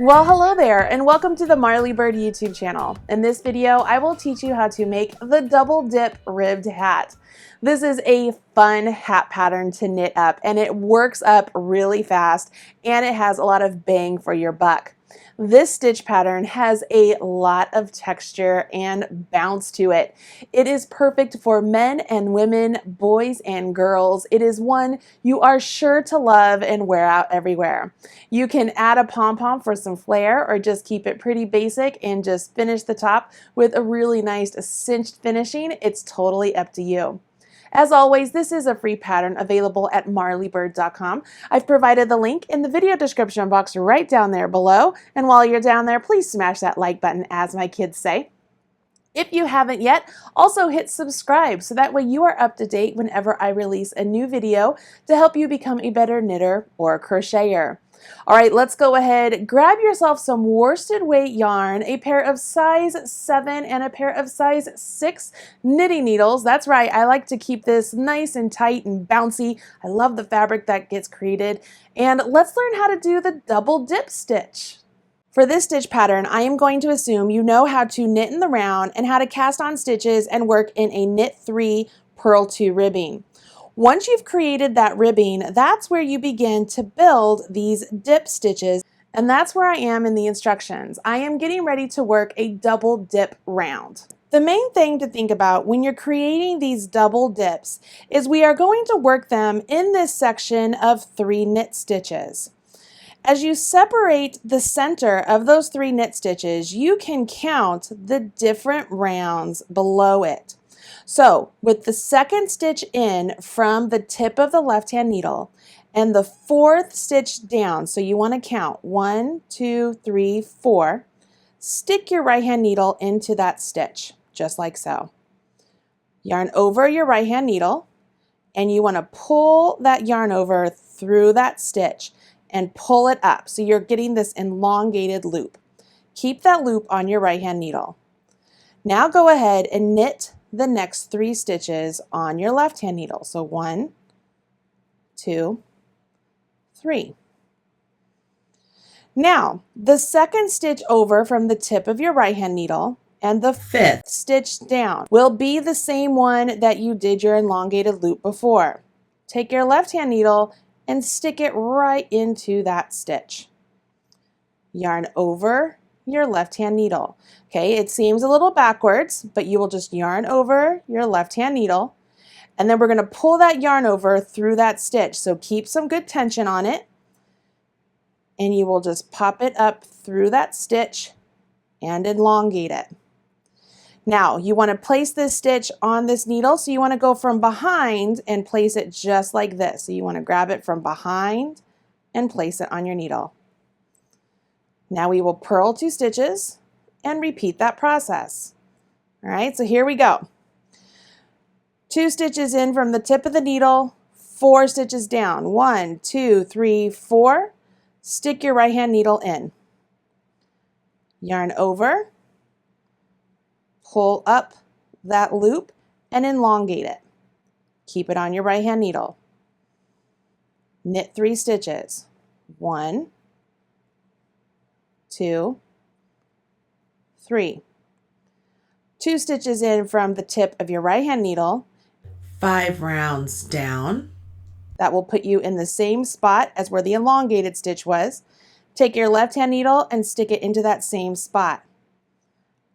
Well, hello there, and welcome to the Marley Bird YouTube channel. In this video, I will teach you how to make the double dip ribbed hat. This is a fun hat pattern to knit up, and it works up really fast, and it has a lot of bang for your buck. This stitch pattern has a lot of texture and bounce to it. It is perfect for men and women, boys and girls. It is one you are sure to love and wear out everywhere. You can add a pom-pom for some flair, or just keep it pretty basic and just finish the top with a really nice cinched finishing. It's totally up to you. As always, this is a free pattern available at marleybird.com. I've provided the link in the video description box right down there below. And while you're down there, please smash that like button, as my kids say. If you haven't yet, also hit subscribe so that way you are up to date whenever I release a new video to help you become a better knitter or crocheter. All right, let's go ahead, grab yourself some worsted weight yarn, a pair of size 7 and a pair of size 6 knitting needles. That's right, I like to keep this nice and tight and bouncy. I love the fabric that gets created. And let's learn how to do the double dip stitch. For this stitch pattern, I am going to assume you know how to knit in the round and how to cast on stitches and work in a knit 3, purl 2 ribbing. Once you've created that ribbing, that's where you begin to build these dip stitches, and that's where I am in the instructions. I am getting ready to work a double dip round. The main thing to think about when you're creating these double dips is we are going to work them in this section of 3 knit stitches. As you separate the center of those 3 knit stitches, you can count the different rounds below it. So with the second stitch in from the tip of the left hand needle and the 4th stitch down, so you want to count 1, 2, 3, 4, stick your right hand needle into that stitch, just like so. Yarn over your right hand needle, and you want to pull that yarn over through that stitch and pull it up so you're getting this elongated loop. Keep that loop on your right hand needle. Now go ahead and knit the next 3 stitches on your left hand needle. So 1, 2, 3. Now the second stitch over from the tip of your right hand needle and the 5th stitch down will be the same one that you did your elongated loop before. Take your left hand needle and stick it right into that stitch. Yarn over your left hand needle. Okay, it seems a little backwards, but you will just yarn over your left hand needle, and then we're going to pull that yarn over through that stitch. So keep some good tension on it, and you will just pop it up through that stitch and elongate it. Now you want to place this stitch on this needle, so you want to go from behind and place it just like this. So you want to grab it from behind and place it on your needle. Now we will purl 2 stitches and repeat that process. All right, so here we go. 2 stitches in from the tip of the needle, 4 stitches down. 1, 2, 3, 4. Stick your right hand needle in. Yarn over, pull up that loop and elongate it. Keep it on your right hand needle. Knit 3 stitches. 1, 2, 3. 2 stitches in from the tip of your right hand needle, 5 rounds down. That will put you in the same spot as where the elongated stitch was. Take your left hand needle and stick it into that same spot.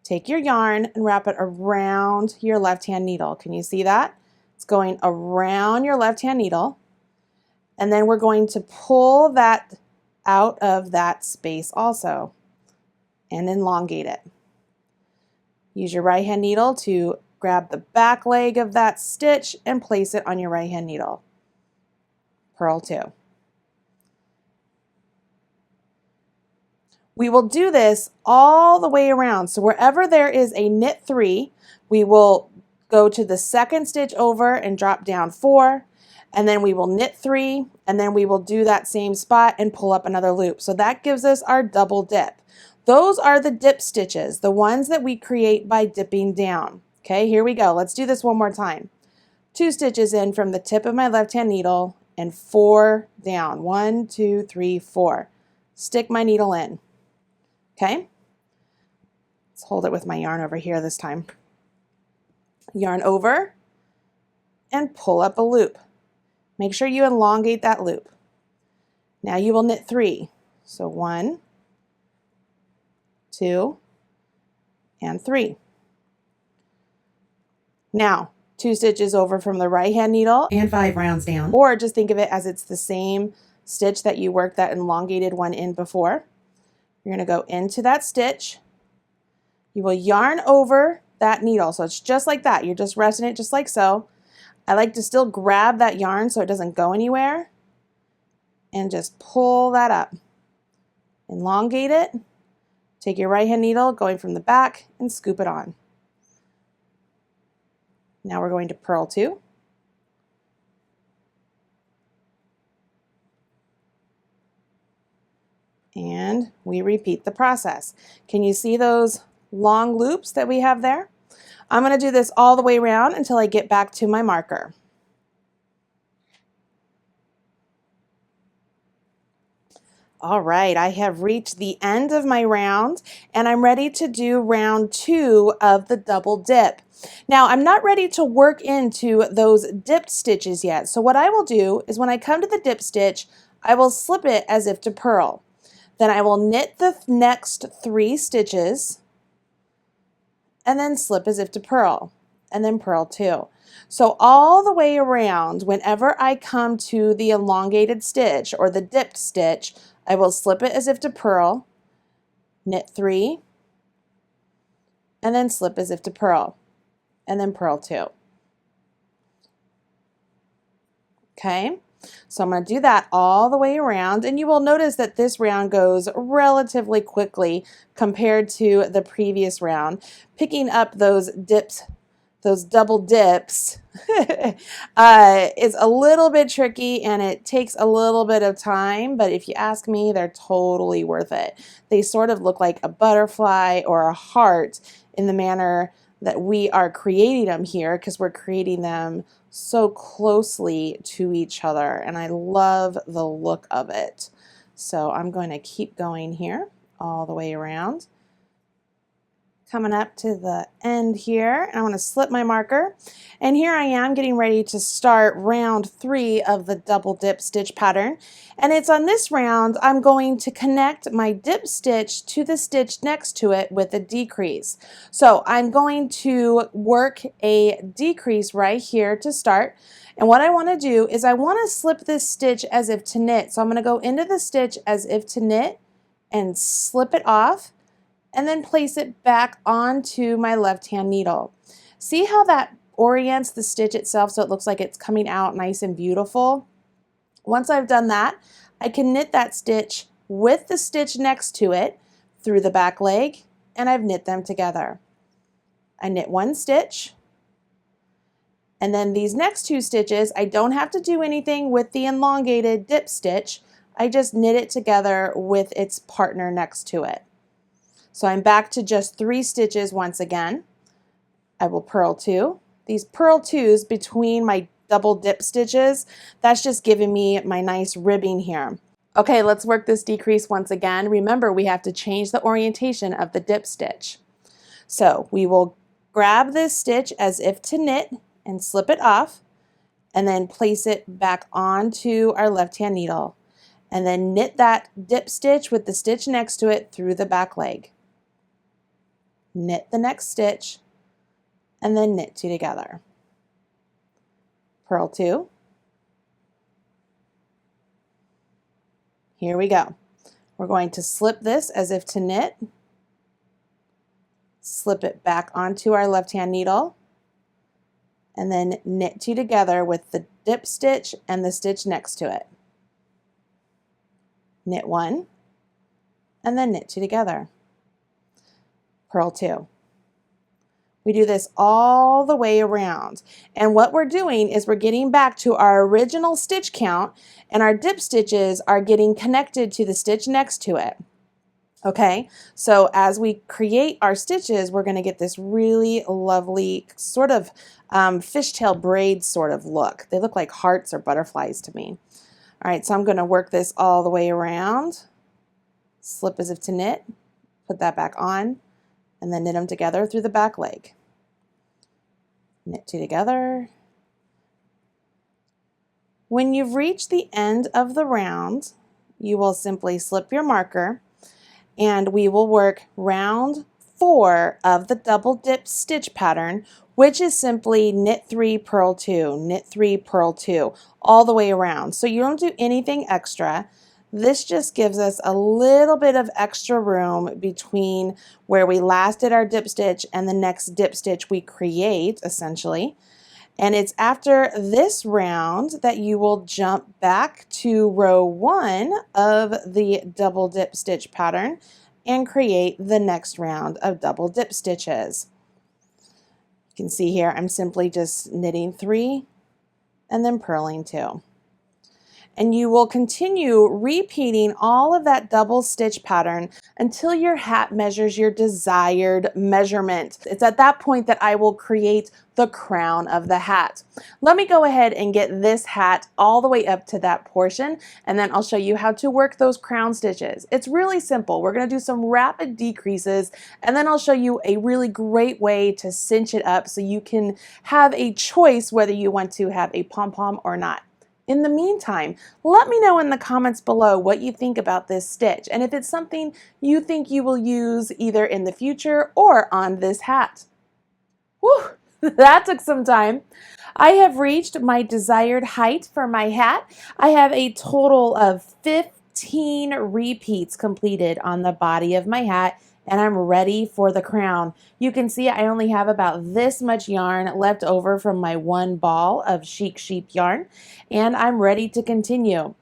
Take your yarn and wrap it around your left hand needle. Can you see that? It's going around your left hand needle, and then we're going to pull that out of that space also and elongate it. Use your right hand needle to grab the back leg of that stitch and place it on your right hand needle. Purl 2. We will do this all the way around. So wherever there is a knit 3, we will go to the second stitch over and drop down 4. And then we will knit 3, and then we will do that same spot and pull up another loop. So that gives us our double dip. Those are the dip stitches, the ones that we create by dipping down. Okay, here we go. Let's do this one more time. 2 stitches in from the tip of my left hand needle and 4 down. 1, 2, 3, 4. Stick my needle in. Okay, let's hold it with my yarn over here this time. Yarn over and pull up a loop. Make sure you elongate that loop. Now you will knit 3. So 1, 2, and 3. Now, 2 stitches over from the right hand needle and 5 rounds down, or just think of it as it's the same stitch that you worked that elongated one in before. You're going to go into that stitch. You will yarn over that needle. So it's just like that. You're just resting it just like so. I like to still grab that yarn so it doesn't go anywhere and just pull that up. Elongate it. Take your right hand needle going from the back and scoop it on. Now we're going to purl 2. And we repeat the process. Can you see those long loops that we have there? I'm going to do this all the way around until I get back to my marker. All right, I have reached the end of my round and I'm ready to do round 2 of the double dip. Now I'm not ready to work into those dipped stitches yet. So what I will do is when I come to the dip stitch, I will slip it as if to purl. Then I will knit the next 3 stitches and then slip as if to purl and then purl 2. So all the way around, whenever I come to the elongated stitch or the dipped stitch, I will slip it as if to purl, knit 3, and then slip as if to purl, and then purl 2. Okay, so I'm going to do that all the way around, and you will notice that this round goes relatively quickly compared to the previous round. Picking up those dips, those double dips is a little bit tricky and it takes a little bit of time, but if you ask me, they're totally worth it. They sort of look like a butterfly or a heart in the manner that we are creating them here because we're creating them so closely to each other, and I love the look of it. So I'm going to keep going here all the way around. Coming up to the end here, and I want to slip my marker, and here I am getting ready to start round 3 of the double dip stitch pattern. And it's on this round I'm going to connect my dip stitch to the stitch next to it with a decrease. So I'm going to work a decrease right here to start, and what I want to do is I want to slip this stitch as if to knit. So I'm going to go into the stitch as if to knit and slip it off, and then place it back onto my left hand needle. See how that orients the stitch itself so it looks like it's coming out nice and beautiful? Once I've done that, I can knit that stitch with the stitch next to it through the back leg, and I've knit them together. I knit 1 stitch, and then these next 2 stitches, I don't have to do anything with the elongated dip stitch. I just knit it together with its partner next to it. So I'm back to just 3 stitches once again. I will purl 2. These purl 2s between my double dip stitches, that's just giving me my nice ribbing here. Okay, let's work this decrease once again. Remember, we have to change the orientation of the dip stitch. So we will grab this stitch as if to knit and slip it off, and then place it back onto our left hand needle, and then knit that dip stitch with the stitch next to it through the back leg. Knit the next stitch, and then knit 2 together. Purl 2. Here we go. We're going to slip this as if to knit, slip it back onto our left hand needle, and then knit 2 together with the dip stitch and the stitch next to it. Knit 1, and then knit 2 together. Purl 2. We do this all the way around, and what we're doing is we're getting back to our original stitch count, and our dip stitches are getting connected to the stitch next to it. Okay, so as we create our stitches, we're going to get this really lovely sort of fishtail braid sort of look. They look like hearts or butterflies to me. All right, so I'm going to work this all the way around. Slip as if to knit, Put that back on and then knit them together through the back leg. Knit 2 together. When you've reached the end of the round, you will simply slip your marker and we will work round 4 of the double dip stitch pattern, which is simply knit 3, purl 2, knit 3, purl 2, all the way around. So you don't do anything extra. This just gives us a little bit of extra room between where we last did our dip stitch and the next dip stitch we create, essentially. And it's after this round that you will jump back to row 1 of the double dip stitch pattern and create the next round of double dip stitches. You can see here I'm simply just knitting 3 and then purling 2. And you will continue repeating all of that double stitch pattern until your hat measures your desired measurement. It's at that point that I will create the crown of the hat. Let me go ahead and get this hat all the way up to that portion, and then I'll show you how to work those crown stitches. It's really simple. We're going to do some rapid decreases, and then I'll show you a really great way to cinch it up so you can have a choice whether you want to have a pom-pom or not. In the meantime, let me know in the comments below what you think about this stitch and if it's something you think you will use either in the future or on this hat. Whew, that took some time. I have reached my desired height for my hat. I have a total of 15 repeats completed on the body of my hat, and I'm ready for the crown. You can see I only have about this much yarn left over from my one ball of Chic Sheep yarn, and I'm ready to continue.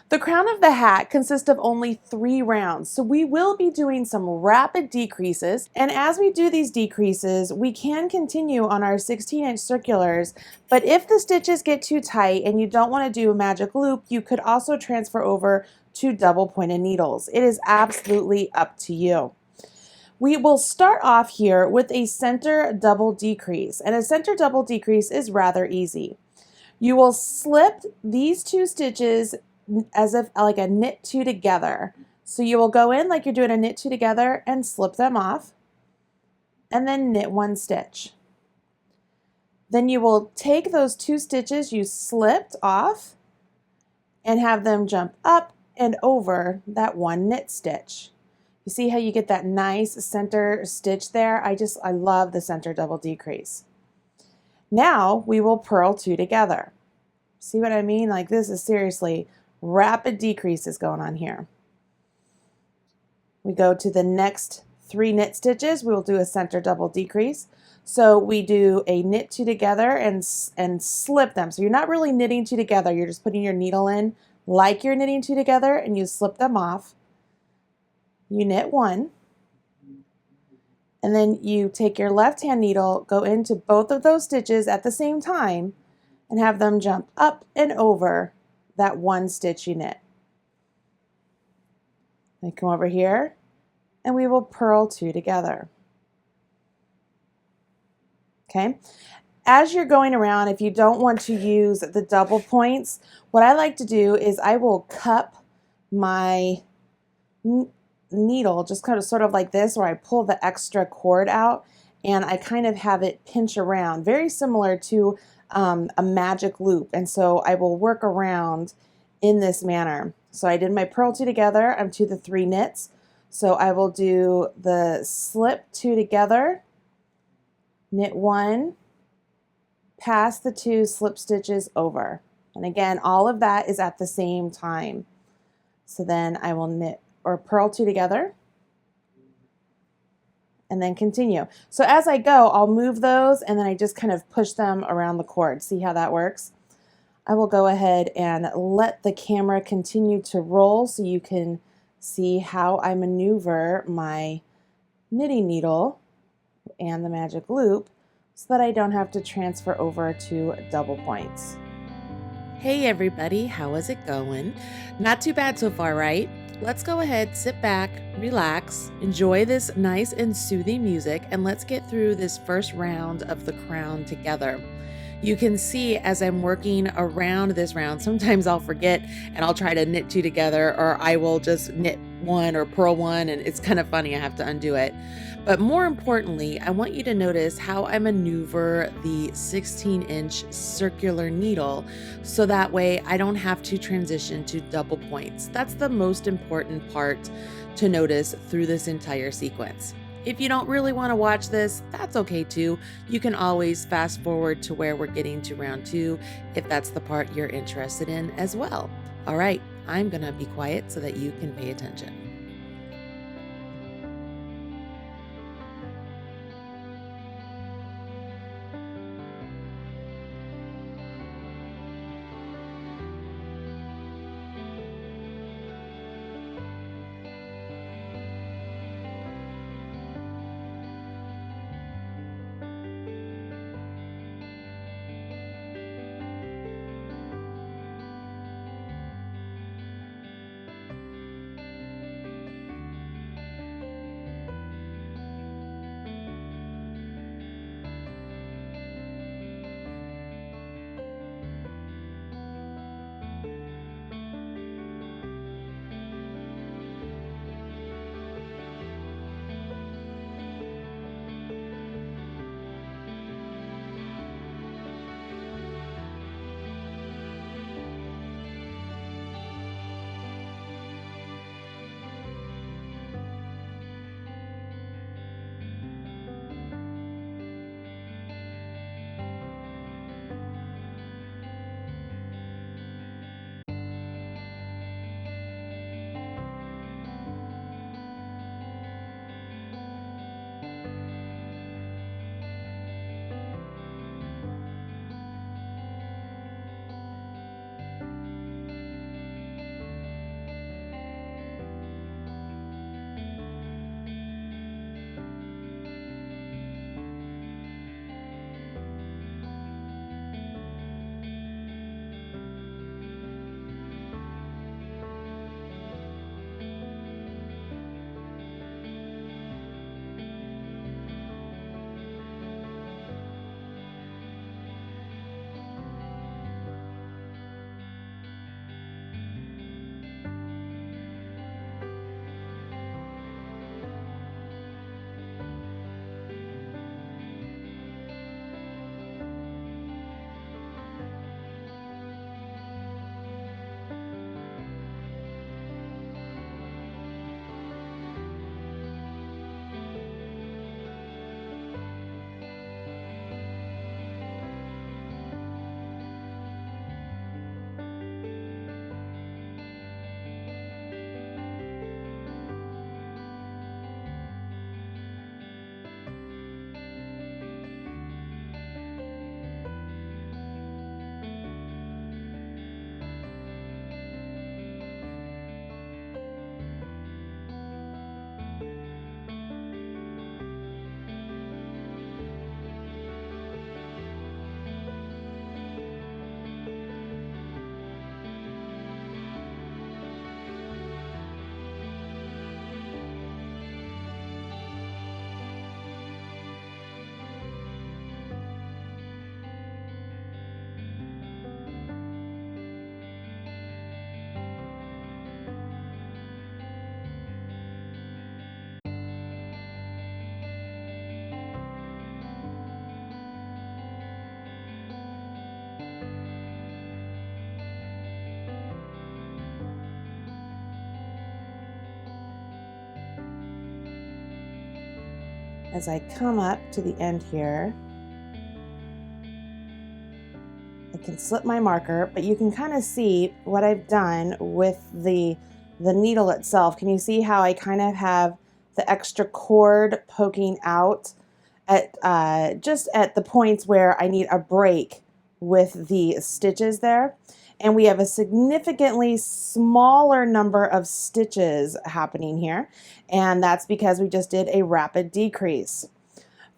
The crown of the hat consists of only 3 rounds, so we will be doing some rapid decreases, and as we do these decreases, we can continue on our 16-inch circulars, but if the stitches get too tight and you don't want to do a magic loop, you could also transfer over to double pointed needles. It is absolutely up to you. We will start off here with a center double decrease, and a center double decrease is rather easy. You will slip these 2 stitches as if like a knit 2 together. So you will go in like you're doing a knit 2 together and slip them off, and then knit 1 stitch. Then you will take those 2 stitches you slipped off and have them jump up and over that 1 knit stitch. You see how you get that nice center stitch there? I love the center double decrease. Now we will purl 2 together. See what I mean? Like, this is seriously rapid decreases going on here. We go to the next 3 knit stitches. We will do a center double decrease. So we do a knit 2 together and slip them. So you're not really knitting 2 together. You're just putting your needle in like you're knitting 2 together, and you slip them off. You knit 1, and then you take your left hand needle, go into both of those stitches at the same time, and have them jump up and over that 1 stitch you knit. Then come over here, and we will purl 2 together. Okay. As you're going around, if you don't want to use the double points, what I like to do is I will cup my needle just kind of sort of like this, where I pull the extra cord out and I kind of have it pinch around, very similar to a magic loop. And so I will work around in this manner. So I did my purl 2 together, I'm to the 3 knits. So I will do the slip 2 together, knit 1, pass the 2 slip stitches over. And again, all of that is at the same time. So then I will knit or purl 2 together and then continue. So as I go, I'll move those and then I just kind of push them around the cord. See how that works? I will go ahead and let the camera continue to roll so you can see how I maneuver my knitting needle and the magic loop so that I don't have to transfer over to double points. Hey everybody, how is it going? Not too bad so far, right? Let's go ahead, sit back, relax, enjoy this nice and soothing music, and let's get through this first round of the crown together. You can see as I'm working around this round, sometimes I'll forget and I'll try to knit two together, or I will just knit one or purl one, and it's kind of funny, I have to undo it. But more importantly, I want you to notice how I maneuver the 16-inch circular needle so that way I don't have to transition to double points. That's the most important part to notice through this entire sequence. If you don't really want to watch this, that's okay too. You can always fast forward to where we're getting to round 2 if that's the part you're interested in as well. All right, I'm gonna be quiet so that you can pay attention. As I come up to the end here, I can slip my marker, but you can kind of see what I've done with the needle itself. Can you see how I kind of have the extra cord poking out at just at the points where I need a break with the stitches there? And we have a significantly smaller number of stitches happening here, and that's because we just did a rapid decrease.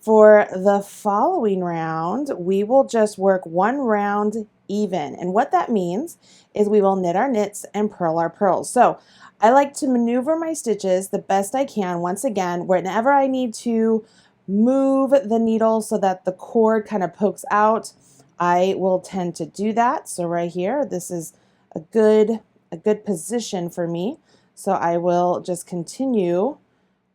For the following round, we will just work one round even, and what that means is we will knit our knits and purl our purls. So I like to maneuver my stitches the best I can. Once again, whenever I need to move the needle so that the cord kind of pokes out, I will tend to do that. So right here, this is a good position for me. So I will just continue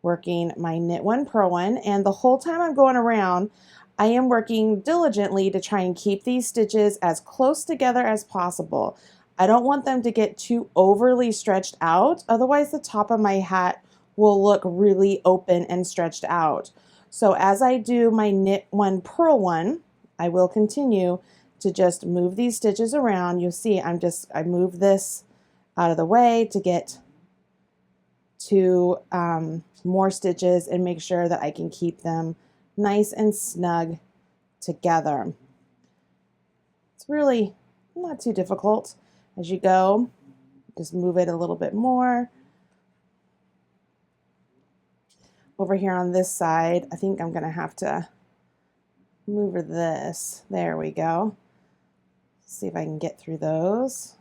working my knit one, purl one, and the whole time I'm going around, I am working diligently to try and keep these stitches as close together as possible. I don't want them to get too overly stretched out, otherwise the top of my hat will look really open and stretched out. So as I do my knit one, purl one, I will continue to just move these stitches around. You'll see I move this out of the way to get to more stitches and make sure that I can keep them nice and snug together. It's really not too difficult. As you go, just move it a little bit more. Over here on this side, I think I'm going to have to move this. There we go. See if I can get through those.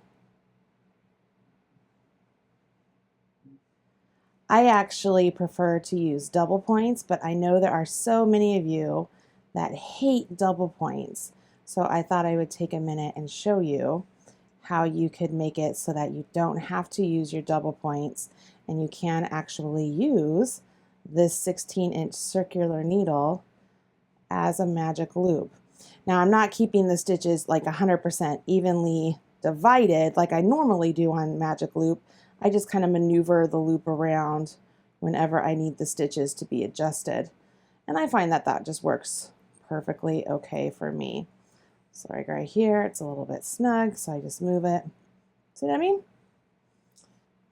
I actually prefer to use double points, but I know there are so many of you that hate double points. So I thought I would take a minute and show you how you could make it so that you don't have to use your double points and you can actually use this 16-inch circular needle as a magic loop. Now I'm not keeping the stitches like 100% evenly divided like I normally do on magic loop. I just kind of maneuver the loop around whenever I need the stitches to be adjusted. And I find that that just works perfectly okay for me. So right here, it's a little bit snug, so I just move it. See what I mean?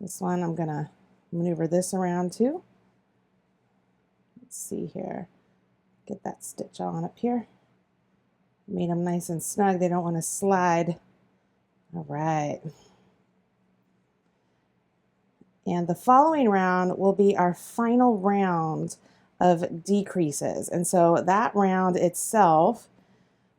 This one, I'm gonna maneuver this around too. Let's see here. Get that stitch on up here. Made them nice and snug. They don't want to slide. All right. And the following round will be our final round of decreases. And so that round itself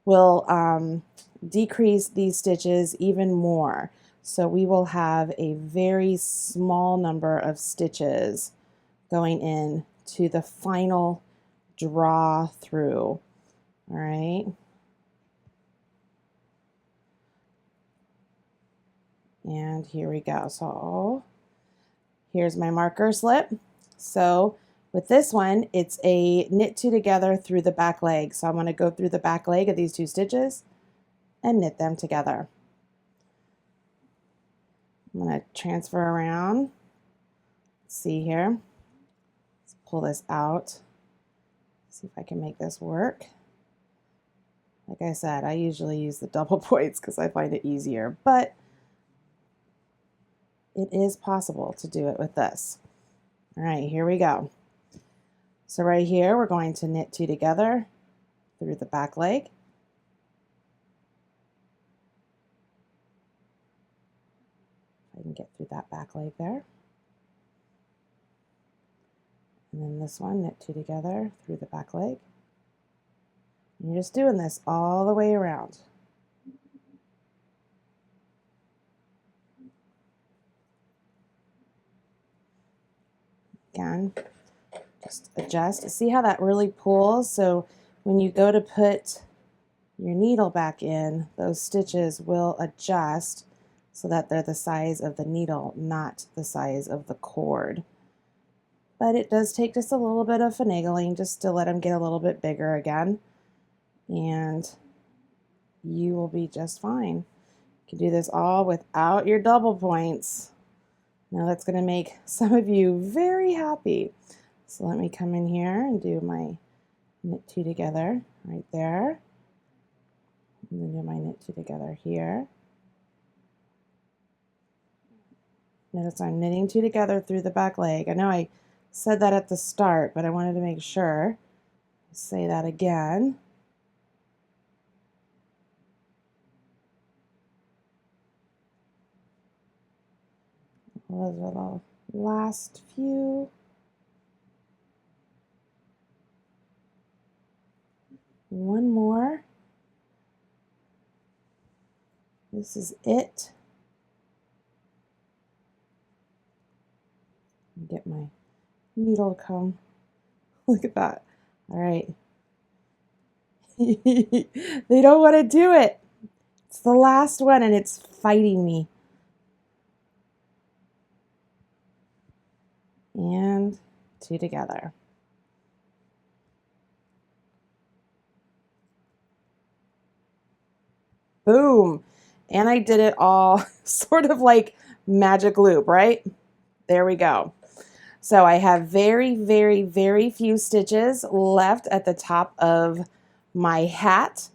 will decrease these stitches even more. So we will have a very small number of stitches going in to the final draw through. All right. And here we go. So here's my marker slip. So with this one, it's a knit two together through the back leg. So I'm going to go through the back leg of these two stitches and knit them together. I'm going to transfer around. Let's see here. Let's pull this out. See if I can make this work. Like I said, I usually use the double points because I find it easier, but it is possible to do it with this. All right, here we go. So right here, we're going to knit two together through the back leg. If I can get through that back leg there. And then this one, knit two together through the back leg. And you're just doing this all the way around. Again, just adjust. See how that really pulls? So when you go to put your needle back in, those stitches will adjust so that they're the size of the needle, not the size of the cord. But it does take just a little bit of finagling just to let them get a little bit bigger again. And you will be just fine. You can do this all without your double points. Now that's going to make some of you very happy. So let me come in here and do my knit two together right there. And then do my knit two together here. Notice I'm knitting two together through the back leg. I know I said that at the start, but I wanted to make sure. Say that again. Those are the last few. One more. This is it. Get my needle to come. Look at that. All right. They don't want to do it. It's the last one and it's fighting me. And 2 together. Boom. And I did it all sort of like magic loop, right? There we go. So I have very, very, very few stitches left at the top of my hat.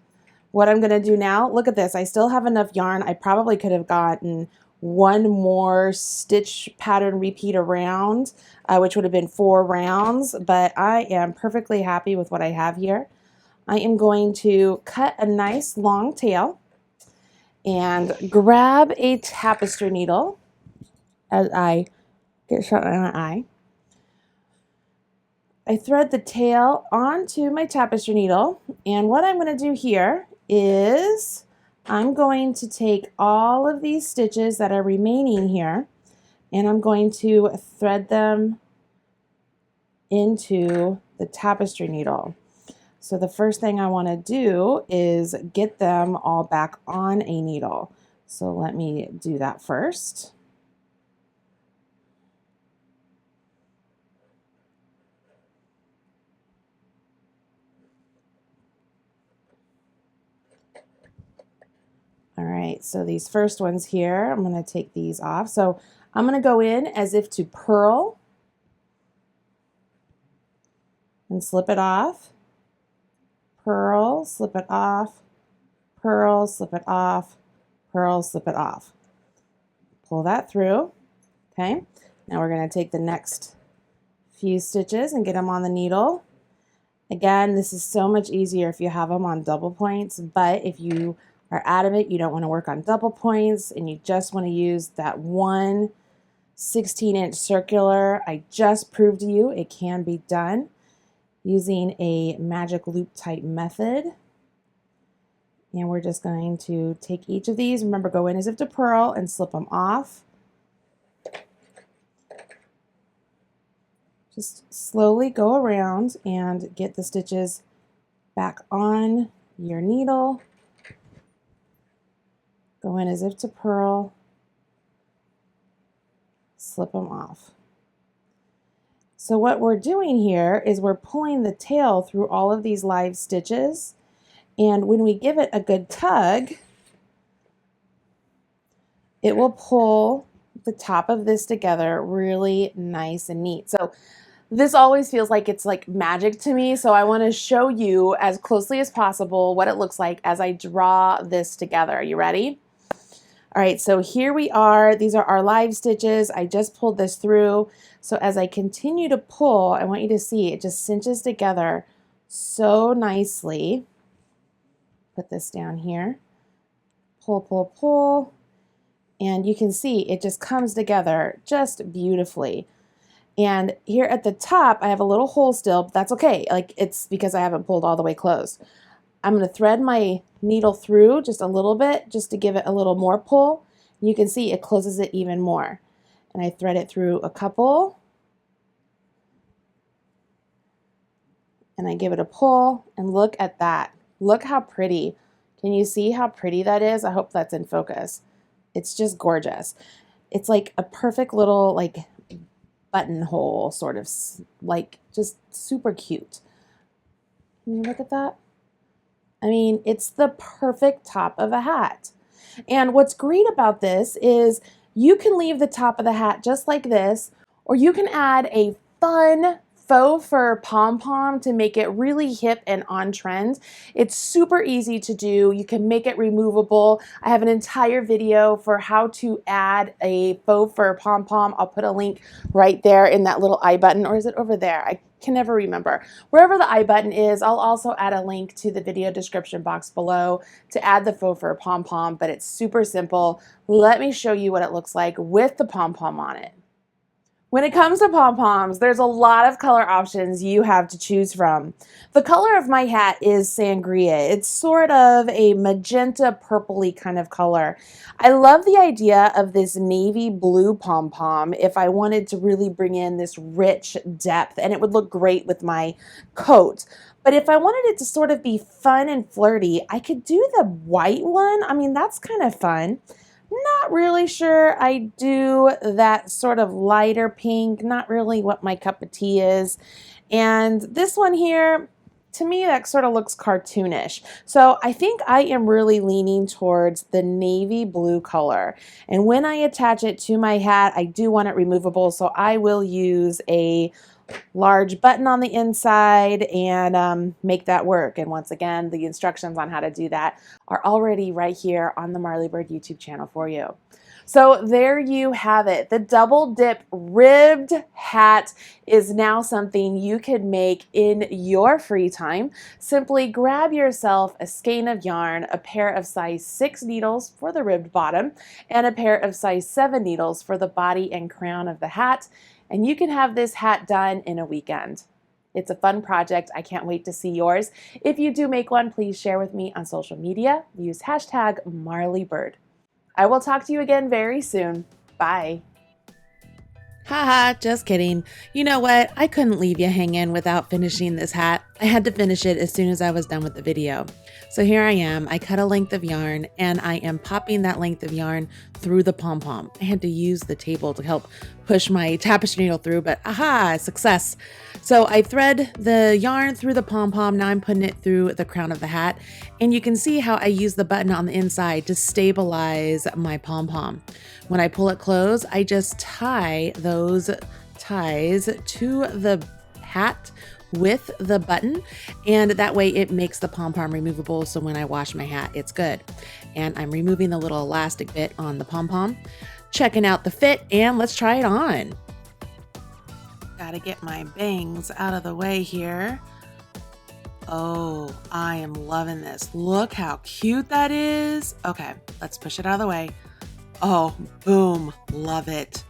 What I'm going to do now, look at this. I still have enough yarn. I probably could have gotten one more stitch pattern repeat around, which would have been 4 rounds, but I am perfectly happy with what I have here. I am going to cut a nice long tail and grab a tapestry needle as I get shut in my eye. I thread the tail onto my tapestry needle, and what I'm going to do here is I'm going to take all of these stitches that are remaining here and I'm going to thread them into the tapestry needle. So the first thing I want to do is get them all back on a needle. So let me do that first. All right, so these first ones here, I'm going to take these off. So I'm going to go in as if to purl and slip it off, purl, slip it off, purl, slip it off, purl, slip it off. Pull that through. Okay, now we're going to take the next few stitches and get them on the needle. Again, this is so much easier if you have them on double points, but if you are adamant you don't want to work on double points and you just want to use that one 16-inch circular, I just proved to you it can be done using a magic loop type method. And we're just going to take each of these, remember, go in as if to purl and slip them off. Just slowly go around and get the stitches back on your needle. Go in as if to purl, slip them off. So what we're doing here is we're pulling the tail through all of these live stitches, and when we give it a good tug, it will pull the top of this together really nice and neat. So this always feels like it's like magic to me, so I want to show you as closely as possible what it looks like as I draw this together. Are you ready? All right, so here we are. These are our live stitches. I just pulled this through. So as I continue to pull, I want you to see it just cinches together so nicely. Put this down here. Pull, pull, pull. And you can see it just comes together just beautifully. And here at the top, I have a little hole still, but that's okay. Like, it's because I haven't pulled all the way closed. I'm going to thread my needle through just a little bit, just to give it a little more pull. You can see it closes it even more. And I thread it through a couple. And I give it a pull, and look at that. Look how pretty. Can you see how pretty that is? I hope that's in focus. It's just gorgeous. It's like a perfect little like buttonhole, sort of like just super cute. Can you look at that? I mean, it's the perfect top of a hat. And what's great about this is you can leave the top of the hat just like this, or you can add a fun faux fur pom-pom to make it really hip and on trend. It's super easy to do. You can make it removable. I have an entire video for how to add a faux fur pom-pom. I'll put a link right there in that little I button, or is it over there? I can never remember. Wherever the I button is, I'll also add a link to the video description box below to add the faux fur pom-pom, but it's super simple. Let me show you what it looks like with the pom-pom on it. When it comes to pom-poms, there's a lot of color options you have to choose from. The color of my hat is sangria. It's sort of a magenta purpley kind of color. I love the idea of this navy blue pom-pom if I wanted to really bring in this rich depth, and it would look great with my coat. But if I wanted it to sort of be fun and flirty, I could do the white one. I mean, that's kind of fun. Not really sure I do that sort of lighter pink, not really what my cup of tea is. And this one here, to me, that sort of looks cartoonish. So I think I am really leaning towards the navy blue color. And when I attach it to my hat, I do want it removable, so I will use a large button on the inside and make that work. And once again, the instructions on how to do that are already right here on the Marley Bird YouTube channel for you. So there you have it. The double dip ribbed hat is now something you can make in your free time. Simply grab yourself a skein of yarn, a pair of size 6 needles for the ribbed bottom, and a pair of size 7 needles for the body and crown of the hat, and you can have this hat done in a weekend. It's a fun project. I can't wait to see yours. If you do make one, please share with me on social media. Use hashtag MarleyBird. I will talk to you again very soon. Bye. Haha, just kidding. You know what? I couldn't leave you hanging without finishing this hat. I had to finish it as soon as I was done with the video. So here I am. I cut a length of yarn and I am popping that length of yarn through the pom-pom. I had to use the table to help push my tapestry needle through, but aha, success. So I thread the yarn through the pom-pom. Now I'm putting it through the crown of the hat. And you can see how I use the button on the inside to stabilize my pom-pom. When I pull it close, I just tie those ties to the hat with the button, and that way it makes the pom-pom removable, so when I wash my hat, it's good. And I'm removing the little elastic bit on the pom-pom, checking out the fit, and let's try it on. Gotta get my bangs out of the way here. Oh, I am loving this. Look how cute that is. Okay, let's push it out of the way. Oh, boom, love it.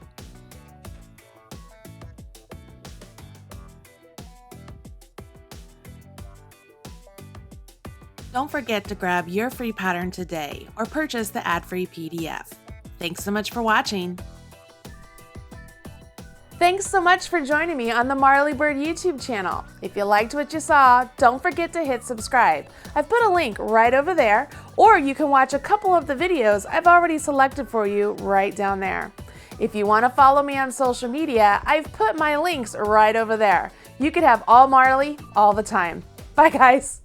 Don't forget to grab your free pattern today or purchase the ad-free PDF. Thanks so much for watching. Thanks so much for joining me on the Marley Bird YouTube channel. If you liked what you saw, don't forget to hit subscribe. I've put a link right over there, or you can watch a couple of the videos I've already selected for you right down there. If you want to follow me on social media, I've put my links right over there. You could have all Marley all the time. Bye guys.